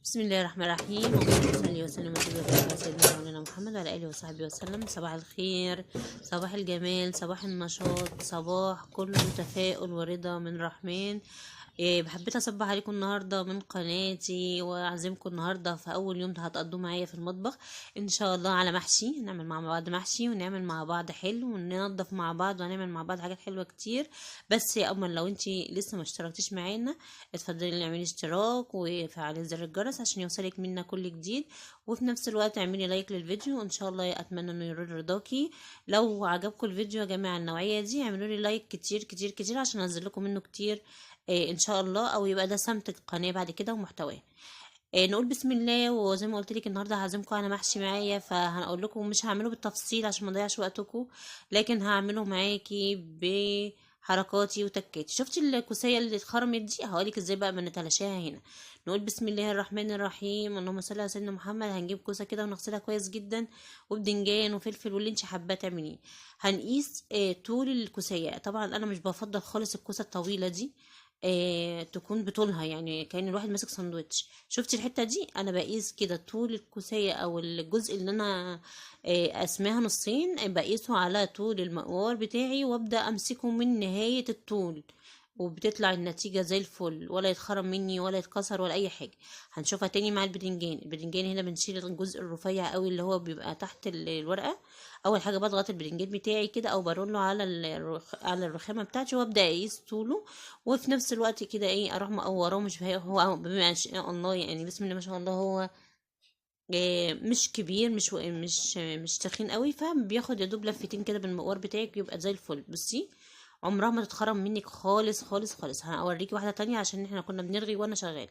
بسم الله الرحمن الرحيم، اللهم صل وسلم وبارك على سيدنا مولانا محمد وعلى اله وصحبه وسلم. صباح الخير، صباح الجمال، صباح النشاط، صباح كله تفاؤل ورضا من الرحمن. حبيت اصبح عليكم النهارده من قناتي واعزمكم النهارده في اول يوم هتقضوه معايا في المطبخ ان شاء الله على محشي. نعمل مع بعض محشي ونعمل مع بعض حلو وننضف مع بعض ونعمل مع بعض حاجات حلوه كتير. بس يا اما لو انتي لسه ما اشتركتيش معانا اتفضلي اعملي اشتراك وفعلي زر الجرس عشان يوصلك منا كل جديد، وفي نفس الوقت اعملي لايك للفيديو وان شاء الله اتمنى انه يرضي رضاكي. لو عجبكم الفيديو يا جماعه النوعيه دي اعملوا لي لايك كتير كتير كتير عشان انزل لكم منه كتير ان شاء الله، او يبقى ده سمت القناه بعد كده ومحتواه. نقول بسم الله. وزي ما قلت لك النهارده هعزمكم على محشي معايا، فهقول لكم مش هعمله بالتفصيل عشان ما اضيعش وقتكم، لكن هعمله معاكي بحركاتي وتكاتي. شفتي الكوسيه اللي اتخرمت دي؟ هقولك ازاي بقى ما نتلاشاها هنا. نقول بسم الله الرحمن الرحيم، اللهم صل على سيدنا محمد. هنجيب كوسه كده ونغسلها كويس جدا، وبدنجان وفلفل واللي انت حابه تعمليه. هنقيس طول الكوسيه. طبعا انا مش بفضل خالص الكوسه الطويله دي، تكون بطولها يعني كأن الواحد ماسك ساندوتش. شفتي الحتة دي؟ انا بقيس كده طول الكوسية او الجزء اللي انا اسماها نصين، بقيسه على طول المقوار بتاعي وابدأ امسكه من نهاية الطول، وبتطلع النتيجة زي الفل، ولا يتخرم مني ولا يتكسر ولا اي حاجة. هنشوفها تاني مع البدنجان. البدنجان هنا بنشيل الجزء الرفيع قوي اللي هو بيبقى تحت الورقة. اول حاجة بضغط البدنجان بتاعي كده او برله على على الرخامة بتاعتي وابدأ اقيس طوله، وفي نفس الوقت كده ايه اروح مقوراه. مش هو بما شاء الله يعني بسم الله ما شاء الله، هو مش كبير، مش تخين قوي، فبياخد يا دوب لفتين كده بالمقوار بتاعك يبقى زي الفل. بصي عمرها ما تتخرم منك خالص خالص خالص. هوريكي واحده تانية عشان احنا كنا بنرغي وانا شغال.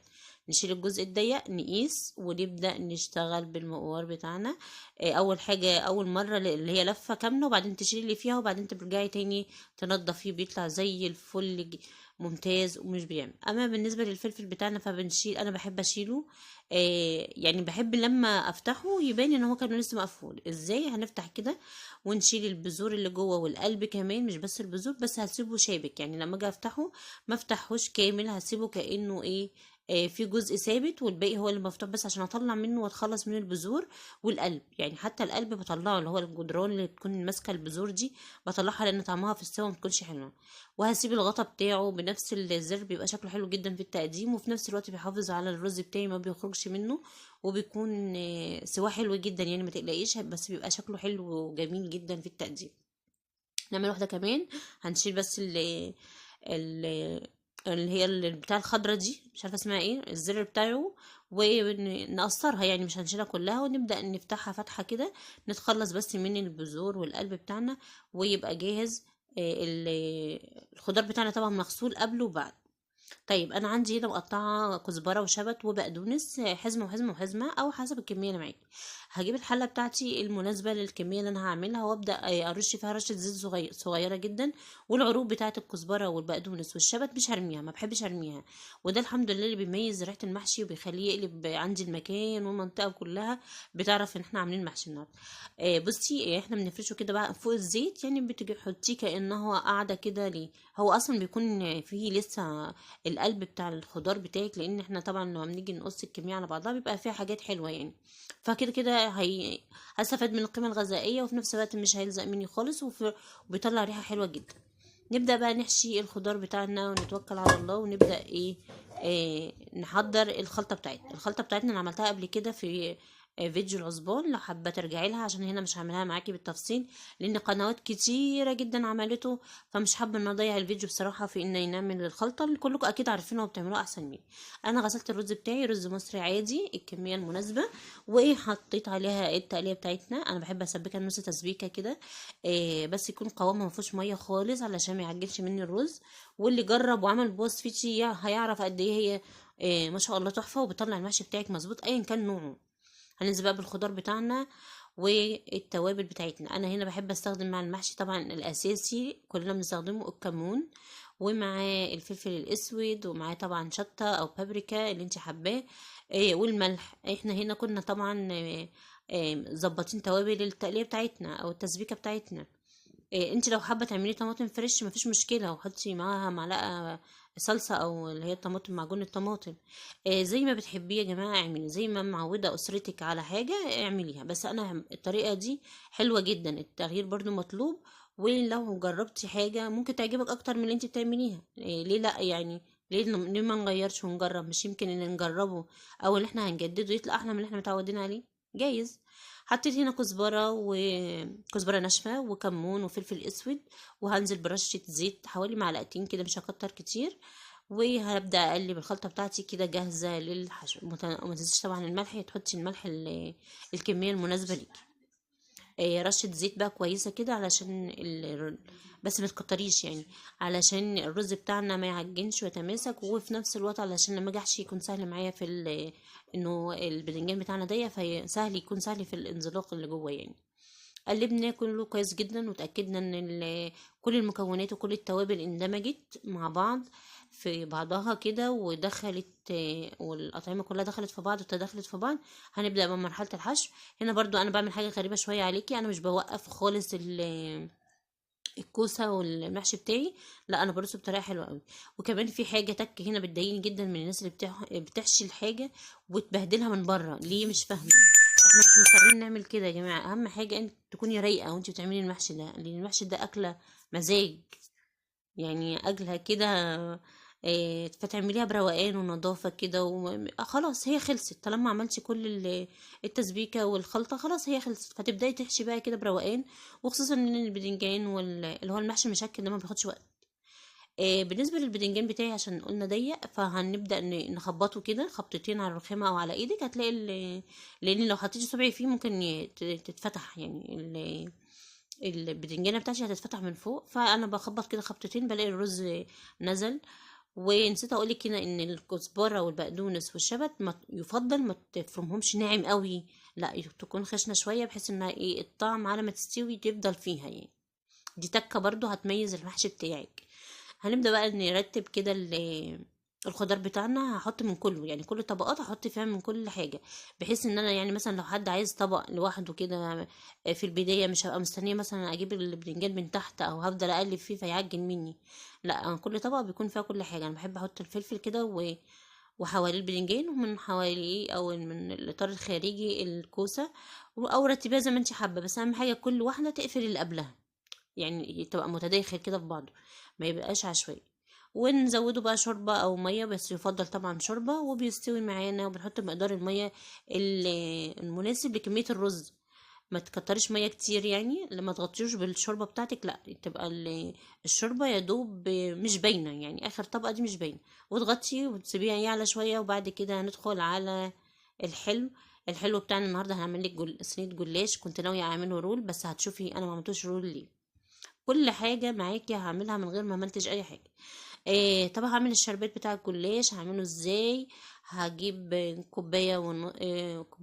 نشيل الجزء الضيق نقيس ونبدا نشتغل بالمقوار بتاعنا. اول حاجه اول مره اللي هي لفه كامله، وبعدين تشيلي اللي فيها وبعدين ترجعي تاني تنضفيه بيطلع زي الفل ممتاز ومش بيعمل. اما بالنسبه للفلفل بتاعنا فبنشيل، انا بحب اشيله. يعني بحب لما افتحه يبان ان هو كان لسه مقفول. ازاي؟ هنفتح كده ونشيل البذور اللي جوه والقلب كمان، مش بس البذور بس، هسيبه شابك. يعني لما اجي افتحه ما افتحوش كامل، هسيبه كانه ايه، في جزء ثابت والباقي هو اللي مفتوح، بس عشان اطلع منه واتخلص من البذور والقلب. يعني حتى القلب بطلعه اللي هو الجدران اللي تكون ماسكه البذور دي، بطلعها لان طعمها في السوا ما بتكونش حلوه. وهسيب الغطا بتاعه بنفس الزر، بيبقى شكله حلو جدا في التقديم، وفي نفس الوقت بيحافظ على الرز بتاعي ما بيخرجش منه، وبيكون سواه حلو جدا. يعني ما تقلقيش، بس بيبقى شكله حلو وجميل جدا في التقديم. نعمل واحده كمان. هنشيل بس ال اللي هي بتاع الخضرة دي، مش عارفه اسمها ايه، الزر بتاعه، ونقصرها. يعني مش هنشيلها كلها، ونبدأ نفتحها فتحة كده، نتخلص بس من البذور والقلب بتاعنا ويبقى جاهز. الخضار بتاعنا طبعا مغسول قبل وبعد. طيب انا عندي هنا مقطعه كزبره وشبت وبقدونس، حزمه وحزمه وحزمه او حسب الكميه اللي معاكي. هجيب الحله بتاعتي المناسبه للكميه اللي انا هعملها وابدا ارش فيها رشه زيت صغيره جدا. والعروق بتاعه الكزبره والبقدونس والشبت مش هرميها، ما بحبش ارميها. وده الحمد لله اللي بيميز ريحه المحشي وبيخليه يقلب عندي المكان والمنطقه كلها بتعرف ان احنا عاملين محشي النهارده. بصي احنا بنفرشه كده بقى فوق الزيت، يعني بتجي تحطيه كانه قاعده كده. ليه؟ هو اصلا بيكون فيه لسه القلب بتاع الخضار بتاعك، لان احنا طبعا لما بنيجي نقص الكميه على بعضها بيبقى فيها حاجات حلوه يعني. فكده كده هستفاد من القيمه الغذائيه، وفي نفس الوقت مش هيلزق مني خالص، وبيطلع ريحه حلوه جدا. نبدا بقى نحشي الخضار بتاعنا ونتوكل على الله ونبدا نحضر الخلطه بتاعتنا. الخلطه بتاعتنا انا عملتها قبل كده في فيديو العزبان، لو حابه ترجعي لها، عشان هنا مش هعملها معاكي بالتفصيل لان قنوات كتيره جدا عملته. فمش حابه ان اضيع الفيديو بصراحه في ان نعمل الخلطه اللي كلكم اكيد عارفينها وبتعملوها احسن مني. انا غسلت الرز بتاعي رز مصري عادي الكميه المناسبه، حطيت عليها التقليه بتاعتنا. انا بحب اسبكها نص تسبيكه كده، بس يكون قوامها ما فيهوش ميه خالص علشان ما يعجنش مني الرز. واللي جرب وعمل بوص فيتشي هيعرف قد ايه هي ما شاء الله تحفه، وبتطلع المحشي بتاعك مظبوط ايا كان نوعه. هننزل بقى بالخضار بتاعنا والتوابل بتاعتنا. انا هنا بحب استخدم مع المحشي طبعا الاساسي كلنا بنستخدمه الكمون، ومعاه الفلفل الاسود، ومعاه طبعا شطه او بابريكا اللي انت حباه، والملح. احنا هنا كنا طبعا ظبطين توابل التقليه بتاعتنا او التسبيكه بتاعتنا. انت لو حابه تعملي طماطم فريش مفيش مشكله، وحطي معاها معلقه صلصة او اللي هي الطماطم، معجون الطماطم. زي ما بتحبيه يا جماعة اعملي، زي ما معودة اسرتك على حاجة اعمليها. بس انا الطريقة دي حلوة جدا، التغيير برضو مطلوب. ولو جربتي حاجة ممكن تعجبك اكتر من اللي انت بتعمليها، ليه لا يعني؟ ليه ما نغيرش ونجرب؟ مش يمكن اللي نجربه او اللي احنا هنجدده يطلع احلى من اللي احنا متعودين عليه؟ جايز. حطيت هنا كزبرة وكزبرة ناشفة وكمون وفلفل اسود، وهنزل برشة زيت حوالي معلقتين كده، مش هكتر كتير. وهبدأ اقلب الخلطة بتاعتي كده جاهزة للحشو. وما تنسيش طبعا الملح، تحطي الملح الكمية المناسبة ليكي. رشة زيت بقى كويسة كده علشان بس ما تكتريش يعني، علشان الرز بتاعنا ما يعجنش ويتماسك، وفي نفس الوقت علشان لما اجي احشي يكون سهل معايا في انه البدنجان بتاعنا ضيق، فسهل يكون سهل في الانزلاق اللي جوه يعني. قلبنا كله كويس جدا، وتأكدنا ان كل المكونات وكل التوابل اندمجت مع بعض في بعضها كده، ودخلت والأطعمة كلها دخلت في بعض وتدخلت في بعض. هنبدأ بقى مرحلة الحشو. هنا برضو انا بعمل حاجة غريبة شوية عليكي، انا مش بوقف خالص الكوسه والمحشي بتاعي، لا انا برصه بطريقه حلوه قوي. وكمان في حاجه تك هنا بتضايقني جدا من الناس اللي بتحشي الحاجه وتبهدلها من بره، ليه؟ مش فاهمه. احنا مش مضطرين نعمل كده يا جماعه، اهم حاجه انت تكوني رايقه وانت بتعملي المحشي ده، لان المحشي ده اكله مزاج، يعني اكلها كده. فتعمليها بروقان ونظافه كده خلاص هي خلصت، طالما عملتي كل التسبيكه والخلطه خلاص هي خلصت، فتبداي تحشي بقى كده بروقان. وخصوصا ان البدنجان اللي هو المحشي المشكل ده ما بياخدش وقت. بالنسبه للبدنجان بتاعي عشان قلنا ضيق، فهنبدا نخبطه كده خبطتين على الرخامه او على ايدك، هتلاقي لان لو حطيتي صبعي فيه ممكن تتفتح يعني البدنجانه بتاعتي هتتفتح من فوق. فانا بخبط كده خبطتين بلاقي الرز نزل. ونسيت اقولك هنا ان الكزبره والبقدونس والشبت ما يفضل ما تفرمهمش ناعم قوي، لا تكون خشنه شويه، بحيث انها ايه الطعم على ما تستوي تفضل فيها يعني. دي تكه برضو هتميز المحشي بتاعك. هنبدا بقى نرتب كده الخضار بتاعنا. هحط من كله يعني، كل طبقات هحط فيها من كل حاجه، بحيث ان انا يعني مثلا لو حد عايز طبق لوحده كده في البدايه، مش هبقى مستنيه مثلا اجيب البرنجان من تحت او هفضل اقلب فيه فيعجن مني. لا أنا كل طبق بيكون فيها كل حاجه. انا بحب احط الفلفل كده وحوالي البرنجان، ومن حوالي او من الاطار الخارجي الكوسه، او رتبيها زي ما انت حابه، بس اهم حاجه كل واحده تقفل اللي قبلها، يعني تبقى متداخل كده في بعضه، ما يبقاش عشوائي. ونزوده بقى شوربة او مية، بس يفضل طبعا شوربة، وبيستوي معانا. وبنحط مقدار المية المناسب لكمية الرز، ما تكتريش مية كتير يعني لما تغطيوش بالشوربة بتاعتك، لا تبقى الشوربة يا دوب مش باينة يعني، اخر طبقة دي مش باينة. وتغطي وتسيبيها يعلى شوية، وبعد كده هندخل على الحلو. الحلو بتاعنا النهارده هعمل لك صينيه جلاش، كنت ناويه اعمله رول بس هتشوفي انا ما عملتوش رول ليه. كل حاجة معاكي هعملها من غير ما منتج اي حاجة. طب هعمل الشربات بتاع الجلاش هعمله ازاي؟ هجيب كوباية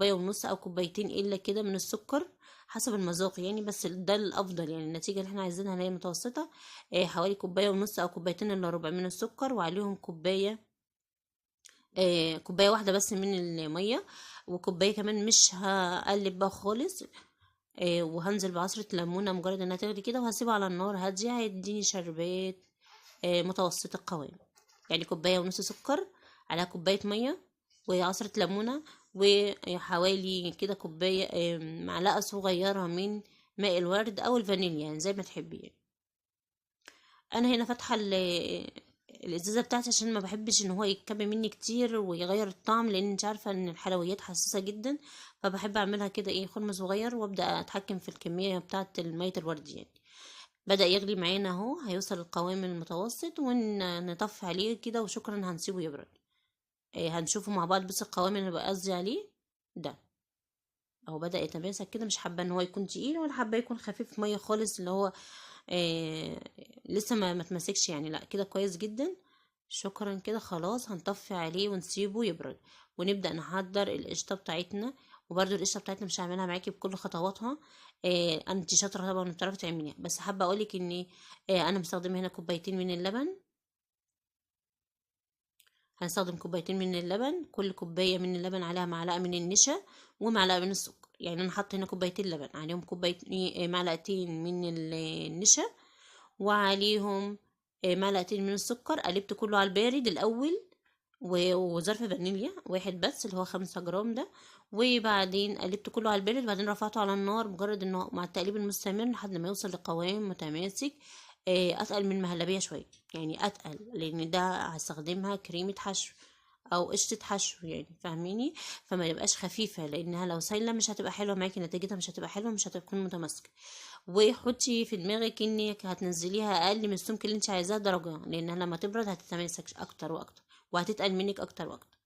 ونص او كوبايتين الا كده من السكر، حسب المذاق يعني، بس ده الافضل يعني، النتيجة اللي احنا عايزينها اللي هي متوسطة. حوالي كوباية ونص او كوبايتين الا ربع من السكر، وعليهم كوباية واحدة بس من المية، وكوباية كمان مش هقلب بقى خالص. وهنزل بعصرة ليمونة مجرد انها تغلي كده، وهسيبها على النار هادية، هيديني شربات متوسط القوام. يعني كوباية ونص سكر على كوباية مية وعصرة ليمونة، وحوالي كده كوباية معلقة صغيرة من ماء الورد او الفانيليا يعني زي ما تحبي يعني. انا هنا فاتحة الازازة بتاعتي عشان ما بحبش ان هو يتكب مني كتير ويغير الطعم، لان انت عارفة ان الحلويات حساسة جدا، فبحب اعملها كده ايه خرم صغير، وابدا اتحكم في الكمية بتاعة المية الورد يعني. بدأ يغلي معانا اهو، هيوصل القوام المتوسط ونطفي عليه كده وشكرا، هنسيبه يبرد. هنشوفه مع بعض، بس القوام اللي بقصدي عليه ده اهو بدأ يتماسك كده، مش حابة ان هو يكون تقيل ولا حابة يكون خفيف مية خالص، اللي هو لسه ما تمسكش يعني، لا كده كويس جدا. شكرا كده خلاص، هنطفي عليه ونسيبه يبرد، ونبدأ نحضر القشطة بتاعتنا. وبرده القشطة بتاعتنا مش هعملها معاكي بكل خطواتها، انت شاطرة طبعا بتعرفي تعمليها، بس حابة اقولك ان انا مستخدمة هنا كوبايتين من اللبن. هنستخدم كوبايتين من اللبن، كل كوباية من اللبن عليها معلقة من النشا ومعلقة من السكر، يعني انا حاطة هنا كوبايتين لبن عليهم كوبايتين معلقتين من النشا، وعليهم معلقتين من السكر، قلبت كله على البارد الاول، وظرف فانيليا واحد بس اللي هو 5 جرام ده، وبعدين قلبت كله على البارد، وبعدين رفعته على النار، مجرد انه مع التقليب المستمر لحد ما يوصل لقوام متماسك. اتقل من المهلبية شوية، يعني اتقل، لان ده هستخدمها كريمة حشو او قشطة حشو، يعني فاهميني؟ فما يبقاش خفيفة، لانها لو سايلة مش هتبقى حلوة معاكي، نتيجتها مش هتبقى حلوة، مش هتكون متماسكة. وحطي في دماغك انك هتنزليها اقل من السمك اللي انت عايزاه درجة، لانها لما تبرد هتتماسك اكتر واكتر، وهتتقل منك اكتر واكتر.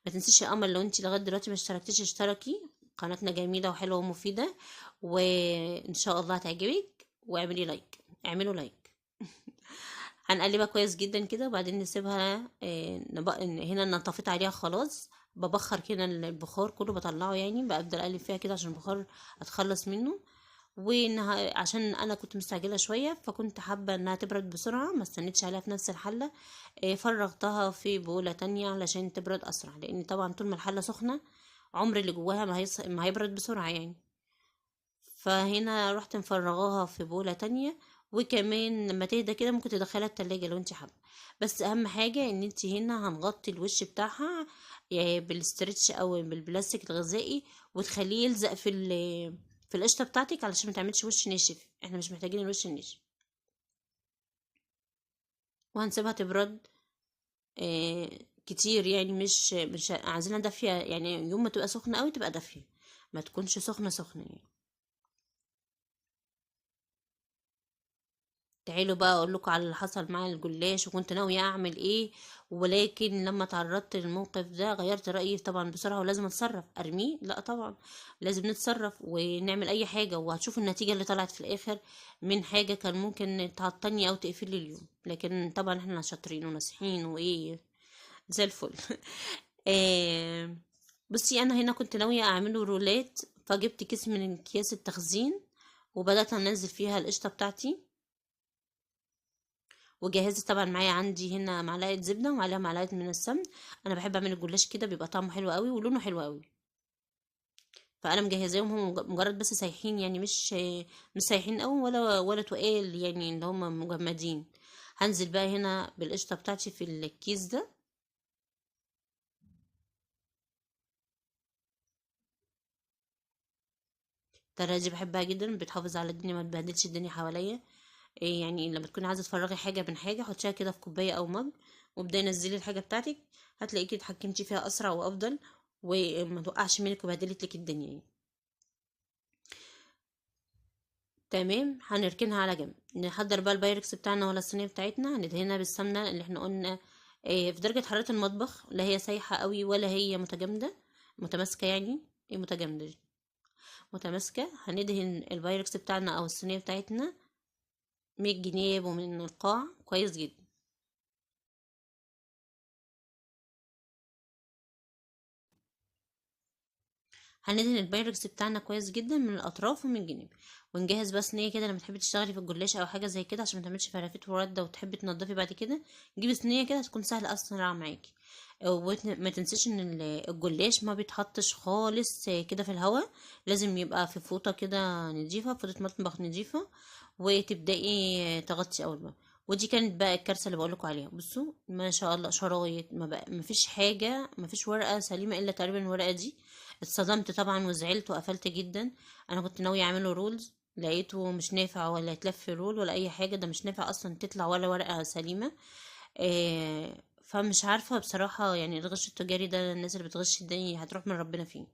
ما تنسيش يا قمر، لو انت لغايه دلوقتي ما اشتركتيش اشتركي، قناتنا جميله وحلوه ومفيده، وان شاء الله هتعجبك، واعملي لايك، اعملوا لايك. هنقلبها كويس جدا كده، وبعدين نسيبها هنا انا طفيت عليها خلاص، ببخر كده البخار كله بطلعه، يعني بفضل اقلب فيها كده عشان البخار اتخلص منه. وانها عشان انا كنت مستعجله شويه، فكنت حابه انها تبرد بسرعه، ما استنيتش عليها في نفس الحله. فرغتها في بوله تانية علشان تبرد اسرع، لان طبعا طول ما الحله سخنه عمر اللي جواها ما هيبرد بسرعه يعني. فهنا رحت مفرغاها في بوله تانية، وكمان لما تهدى كده ممكن تدخلها التلاجة لو انت حابه. بس اهم حاجه ان انت هنا هنغطي الوش بتاعها بالاسترتش او بالبلاستيك الغذائي، وتخليه يلزق في القشطه بتاعتك، علشان ما تعملش وش ناشف، احنا مش محتاجين الوش الناشف. وهنسيبها تبرد كتير، يعني مش عايزينها دافيه، يعني يوم ما تبقى سخنه قوي تبقى دافيه، ما تكونش سخنه سخنه يعني. تعالوا بقى اقول لكم على اللي حصل معايا الجلاش، وكنت ناويه اعمل ايه، ولكن لما تعرضت للموقف ده غيرت رايي طبعا بسرعه، ولازم اتصرف، ارميه؟ لا طبعا، لازم نتصرف ونعمل اي حاجه، وهتشوفوا النتيجه اللي طلعت في الاخر من حاجه كان ممكن تعطلني او تقفل لي اليوم، لكن طبعا احنا شاطرين وناصحين وايه، زي الفل. آه، بصي انا هنا كنت ناويه اعمله رولات، فجبت كيس من اكياس التخزين، وبدات انزل فيها القشطه بتاعتي، وجهزت طبعا معايا عندي هنا معلقه زبده وعليها معلقه من السمن. انا بحب اعمل الجلاش كده، بيبقى طعمه حلو قوي ولونه حلو قوي. فانا مجهزاهم، هم مجرد بس سايحين، يعني مش سايحين قوي ولا تقال، يعني اللي هم مجمدين. هنزل بقى هنا بالقشطه بتاعتي في الكيس ده. الطريقه دي بحبها جدا، بتحافظ على الدنيا، ما تبهدلش الدنيا حواليا. إيه يعني لما تكوني عايزه تفرغي حاجه من حاجه، حطيها كده في كوبايه او مج، وابداي نزلي الحاجه بتاعتك، هتلاقيكي اتحكمتي فيها اسرع وافضل، وما توقعش منك وبهدلت لك الدنيا يعني. تمام، هنركنها على جنب، نحضر بقى البايركس بتاعنا ولا الصينيه بتاعتنا، هندهنها بالسمنه اللي احنا قلنا إيه، في درجه حراره المطبخ، لا هي سايحه قوي ولا هي متجامده، متماسكه يعني. ايه متجامده دي؟ متماسكه. هندهن البايركس بتاعنا او الصينيه بتاعتنا من الجناب ومن القاع كويس جدا. هندهن البايركس بتاعنا كويس جدا من الاطراف ومن الجناب، ونجهز بس صينيه كده لما تحبي تشتغلي في الجلاش او حاجه زي كده، عشان ما تعملش فرافيت ورده وتحبي تنضفي بعد كده، جيبي صينيه كده هتكون سهله اسرع معاكي. وما تنسيش ان الجلاش ما بيتحطش خالص كده في الهواء، لازم يبقى في فوطه كده نضيفه، فوطه مطبخ نضيفه، وتبداي تغطي اول بقى. ودي كانت بقى الكارثه اللي بقولكوا عليها، بصوا ما شاء الله شرايط، ما فيش حاجه، ما فيش ورقه سليمه الا تقريبا الورقه دي. اتصدمت طبعا وزعلت وقفلت جدا. انا كنت ناويه اعمله رولز، لقيته مش نافع، ولا يتلف رول ولا اي حاجه، ده مش نافع اصلا تطلع ولا ورقه سليمه. فمش عارفه بصراحه، يعني الغش التجاري ده، الناس اللي بتغش دي هتروح من ربنا فين.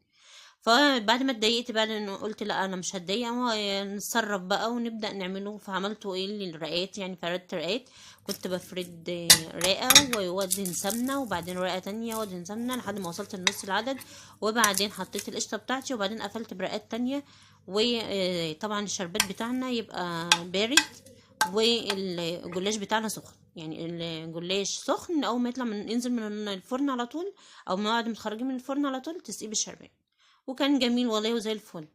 فبعد ما اتضايقت بقى، لانه قلت لا انا مش هتضايق، نتصرف بقى ونبدا نعمله. فعملته ايه للرقات، يعني فردت رقات، كنت بفرد رقه وادهن سمنه، وبعدين رقه تانية وادهن سمنه لحد ما وصلت لنص العدد، وبعدين حطيت القشطه بتاعتي، وبعدين قفلت برقات تانية. وطبعا الشربات بتاعنا يبقى بارد، والجلاش بتاعنا سخن، يعني الجلاش سخن اول ما يطلع ينزل من الفرن على طول، او بعد ما تخرجيه من الفرن على طول تسقيه بالشربات. وكان جميل والله وزي الفل.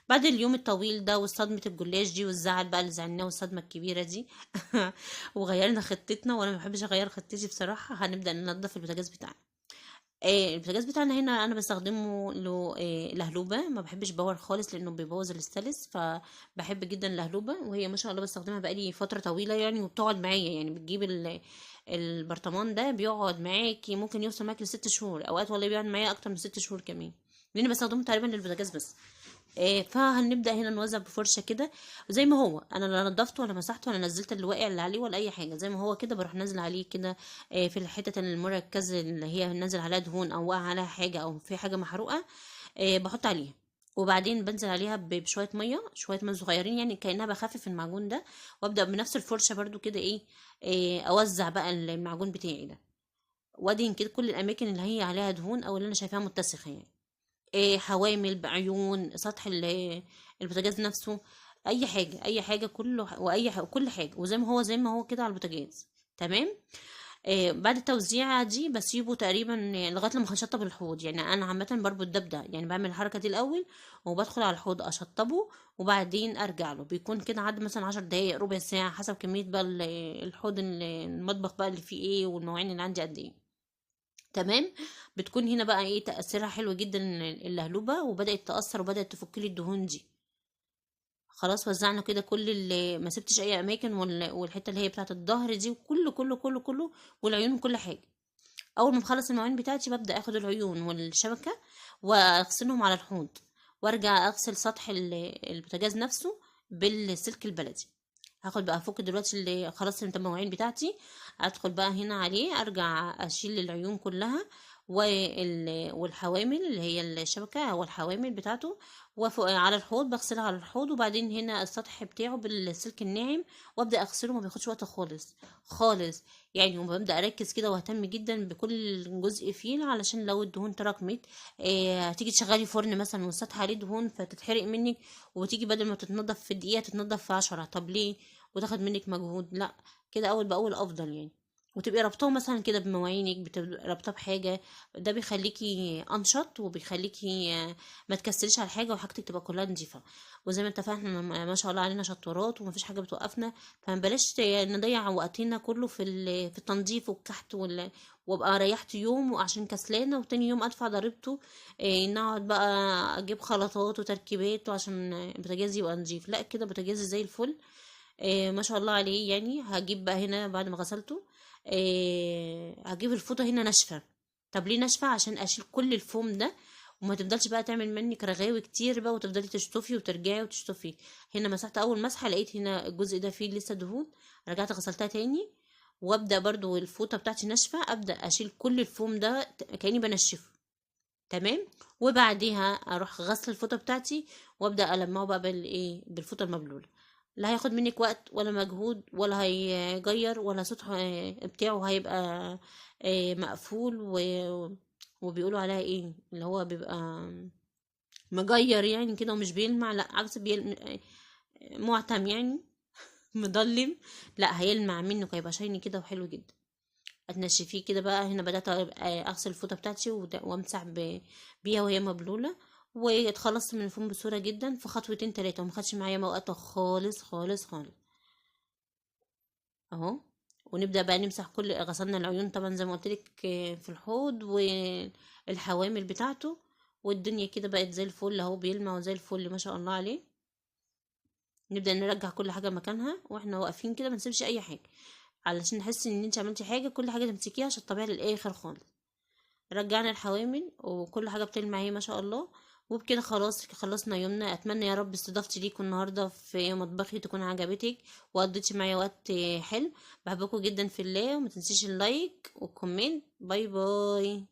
بعد اليوم الطويل ده وصدمة الجلاش دي والزعل بقى اللي زعلناه والصدمة الكبيرة دي، وغيرنا خطتنا، وانا ما بحبش اغير خطتي بصراحة. هنبدأ ننضف البوتاجاز بتاعنا. البوتاجاز بتاعنا هنا انا بستخدمه له لهلوبه، ما بحبش باور خالص لانه بيبوظ الاستانلس، فبحب جدا لهلوبه، وهي ما شاء الله بستخدمها بقالي فتره طويله يعني، وبتقعد معايا يعني. بتجيب البرطمان ده بيقعد معاكي، ممكن يوصل معاكي ل6 شهور، اوقات والله بيقعد معايا اكتر من 6 شهور كمان، لاني بستخدمه تقريبا للبوتاجاز بس. فهنبدأ هنا نوزع بفرشة كده زي ما هو، انا لا نضفته ولا مسحته ولا نزلت اللي واقع اللي عليه ولا اي حاجة، زي ما هو كده بروح نازل عليه كده. في الحتة المركزة اللي هي نازل عليها دهون او واقع عليها حاجة او في حاجة محروقة، بحط عليها. وبعدين بنزل عليها بشوية مية، شوية مية صغيرين يعني، كأنها بخفف المعجون ده. وابدأ بنفس الفرشة برضو كده ايه، اوزع بقى المعجون بتاعي ده، وادهن كده كل الاماكن اللي هي عليها دهون او اللي انا شايفاها متسخة يعني. حوامل بعيون سطح البوتاجاز نفسه، اي حاجه اي حاجه كله، واي حاجة كل حاجه، وزي ما هو زي ما هو كده على البوتاجاز. تمام. بعد التوزيعه دي بسيبه تقريبا لغايه لما اشطب الحوض، يعني انا عامه بربط ده بده، يعني بعمل الحركه دي الاول وبدخل على الحوض اشطبه، وبعدين ارجع له، بيكون كده عدى مثلا 10 دقايق ربع ساعه حسب كميه بقى الحوض المطبخ بقى اللي فيه ايه، والمواعين اللي عندي قد ايه. تمام. بتكون هنا بقى ايه تأثيرها حلو جدا، اللهلوبة، وبدأت تأثر وبدأت تفك لي الدهون دي. خلاص وزعنا كده كل اللي ما سبتش اي اماكن، والحته اللي هي بتاعه الظهر دي، وكله كله كله كله، والعيون وكل حاجه. اول ما بخلص المواعين بتاعتي ببدأ اخد العيون والشبكه واغسلهم على الحوض، وارجع اغسل سطح البوتاجاز نفسه بالسلك البلدي. هاخد بقى فوق دلوقتي اللي خلاص المواعين بتاعتي، ادخل بقى هنا عليه، ارجع اشيل العيون كلها والحوامل اللي هي الشبكة او الحوامل بتاعته، وفوق على الحوض بغسلها على الحوض، وبعدين هنا السطح بتاعه بالسلك الناعم، وابدا اغسله، ما بياخدش وقت خالص خالص يعني. وببدا اركز كده واهتم جدا بكل جزء فيه، علشان لو الدهون تراكمت، هتيجي تشغلي فرن مثلا والسطح عليه دهون فتتحرق منك، وتيجي بدل ما تتنضف في دقيقة تتنضف في 10. طب ليه؟ وتاخد منك مجهود. لا، كده اول باول افضل يعني. وتبقي رابطاه مثلا كده بمواعينك، بتبقي رابطاه بحاجه، ده بيخليكي انشط، وبيخليكي ما تكسليش على حاجه، وحاجتك تبقى كلها نظيفه. وزي ما اتفقنا ما شاء الله علينا شطورات، ومفيش حاجه بتوقفنا، فمبلاش نضيع وقتنا كله في التنظيف والكحت وابقى ريحت يوم وعشان كسلانه، وتاني يوم ادفع ضريبته، نقعد بقى اجيب خلطات وتركيبات عشان البوتاجاز يبقى نضيف. لا، كده بوتاجازي زي الفل. ما شاء الله عليه يعني. هجيب بقى هنا بعد ما غسلته، هجيب الفوطة هنا ناشفة. طب ليه ناشفة؟ عشان اشيل كل الفوم ده، وما تفضلش بقى تعمل منك رغاوي كتير بقى، وتفضلي تشطفي وترجعي وتشطفي. هنا مسحت اول مسحة، لقيت هنا الجزء ده فيه لسه دهون، رجعت غسلتها تاني، وابدا برضو الفوطة بتاعتي ناشفة، ابدا اشيل كل الفوم ده كأني بنشفه. تمام. وبعديها اروح غسل الفوطه بتاعتي، وابدا المعه بقى بالفوطه المبلوله. لا هياخد منك وقت ولا مجهود ولا هيغير ولا صوت بتاعه هيبقى مقفول وبيقولوا عليها ايه اللي هو بيبقى مجير يعني كده ومش بيلمع، لا عكس معتم يعني مضلم. لا هيلمع منك، هيبقى شايني كده وحلو جدا. هتنشفيه كده بقى. هنا بدأت اغسل الفوطة بتاعتي وامسح بيها وهي مبلولة، واتخلصت من الفوم بسهولة جدا في خطوتين تلاتة، وما خدش معايا وقت خالص خالص خالص. اهو. ونبدأ بقى نمسح كل، غسلنا العيون طبعا زي ما قلت لك في الحوض والحوامل بتاعته، والدنيا كده بقت زي الفل اهو، بيلمع وزي الفل ما شاء الله عليه. نبدأ نرجع كل حاجة مكانها واحنا واقفين كده، ما نسيبش اي حاجة، علشان نحس ان انت عملتي حاجة. كل حاجة تمسكيها عشان تطبيها للاخر خالص. رجعنا الحوامل وكل حاجة بتلمع اهي ما شاء الله. وبكده خلاص خلصنا يومنا. اتمنى يا رب استضافتي ليكم النهارده في مطبخي تكون عجبتك وقضيتي معايا وقت حلو. بحبكم جدا في الله، وما تنسيش اللايك والكومنت. باي باي.